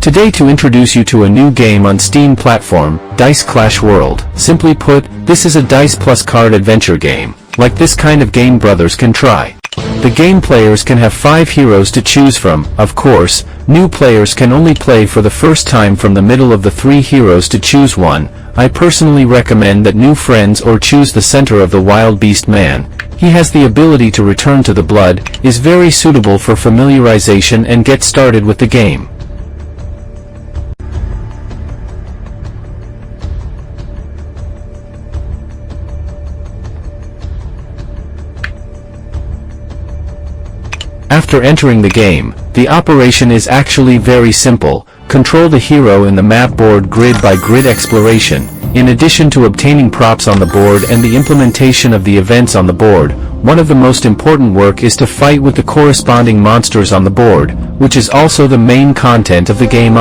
Today to introduce you to a new game on Steam platform, Dice Clash World. Simply put, this is a dice plus card adventure game. Like this kind of game brothers can try. The game players can have 5 heroes to choose from. Of course, new players can only play for the first time from the middle of the 3 heroes to choose one. I personally recommend that new friends or choose the center of the wild beast man. He has the ability to return to the blood, is very suitable for familiarization and get started with the game. After entering the game, the operation is actually very simple. Control the hero in the map board grid by grid exploration. In addition to obtaining props on the board and the implementation of the events on the board, one of the most important work is to fight with the corresponding monsters on the board, which is also the main content of the game.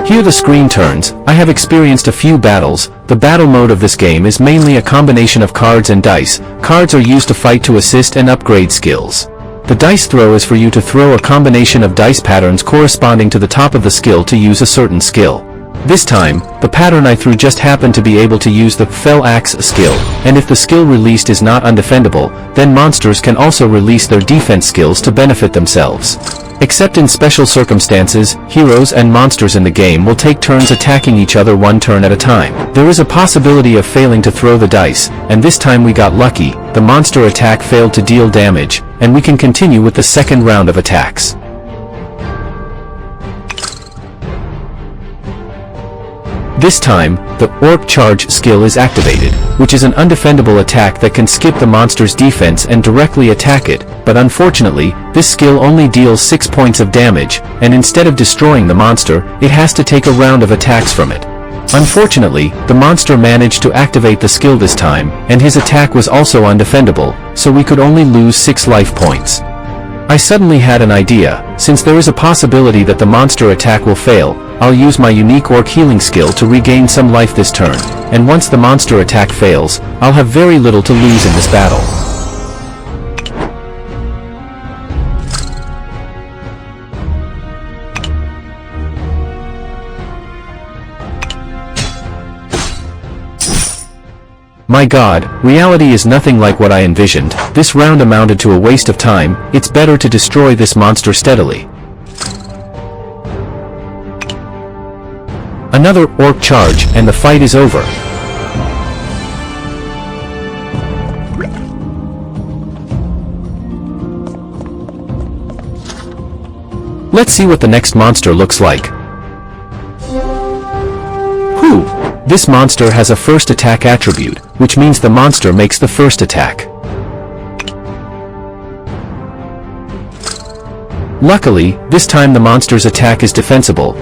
Here the screen turns. I have experienced a few battles. The battle mode of this game is mainly a combination of cards and dice. Cards are used to fight to assist and upgrade skills. The dice throw is for you to throw a combination of dice patterns corresponding to the top of the skill to use a certain skill. This time, the pattern I threw just happened to be able to use the Fell Axe skill, and if the skill released is not undefendable, then monsters can also release their defense skills to benefit themselves. Except in special circumstances, heroes and monsters in the game will take turns attacking each other one turn at a time. There is a possibility of failing to throw the dice, and this time we got lucky. The monster attack failed to deal damage, and we can continue with the second round of attacks. This time, the Orc Charge skill is activated, which is an undefendable attack that can skip the monster's defense and directly attack it, but unfortunately, this skill only deals 6 points of damage, and instead of destroying the monster, it has to take a round of attacks from it. Unfortunately, the monster managed to activate the skill this time, and his attack was also undefendable, so we could only lose 6 life points. I suddenly had an idea. Since there is a possibility that the monster attack will fail, I'll use my unique Orc healing skill to regain some life this turn, and once the monster attack fails, I'll have very little to lose in this battle. My god, reality is nothing like what I envisioned. This round amounted to a waste of time. It's better to destroy this monster steadily. Another Orc Charge, and the fight is over. Let's see what the next monster looks like. Whew! This monster has a first attack attribute, which means the monster makes the first attack. Luckily, this time the monster's attack is defensible.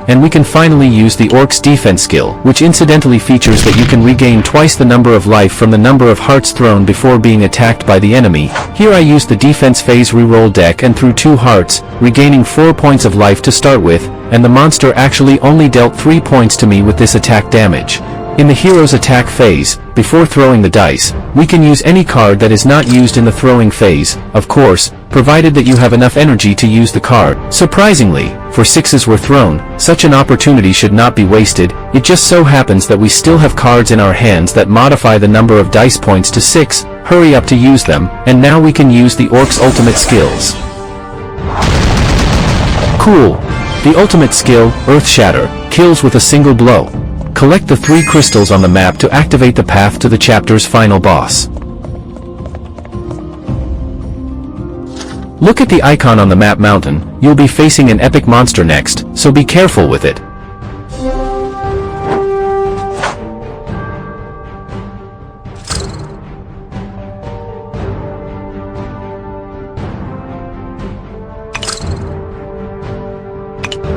And we can finally use the Orc's defense skill, which incidentally features that you can regain twice the number of life from the number of hearts thrown before being attacked by the enemy. Here I used the defense phase reroll deck and threw 2 hearts, regaining 4 points of life to start with, and the monster actually only dealt 3 points to me with this attack damage. In the hero's attack phase, before throwing the dice, we can use any card that is not used in the throwing phase, of course, provided that you have enough energy to use the card. Surprisingly, 4 6s were thrown. Such an opportunity should not be wasted. It just so happens that we still have cards in our hands that modify the number of dice points to 6, hurry up to use them, and now we can use the Orc's ultimate skills. Cool! The ultimate skill, Earth Shatter, kills with a single blow. Collect the 3 crystals on the map to activate the path to the chapter's final boss. Look at the icon on the map mountain. You'll be facing an epic monster next, so be careful with it.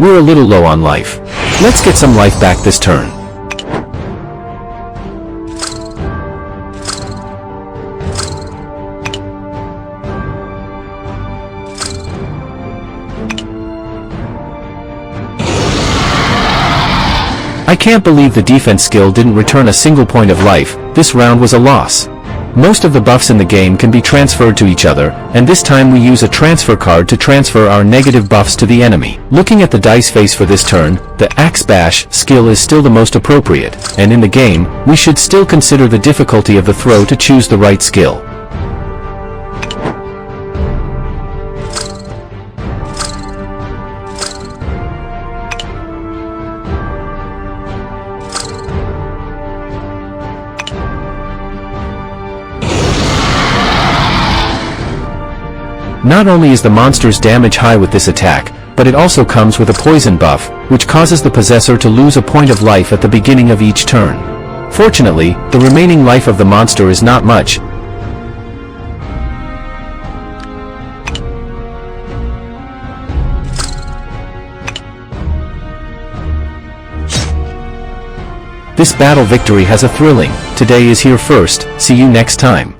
We're a little low on life. Let's get some life back this turn. I can't believe the defense skill didn't return a single point of life. This round was a loss. Most of the buffs in the game can be transferred to each other, and this time we use a transfer card to transfer our negative buffs to the enemy. Looking at the dice face for this turn, the Axe Bash skill is still the most appropriate, and in the game, we should still consider the difficulty of the throw to choose the right skill. Not only is the monster's damage high with this attack, but it also comes with a poison buff, which causes the possessor to lose a point of life at the beginning of each turn. Fortunately, the remaining life of the monster is not much. This battle victory has a thrilling, "Today is here first, see you next time."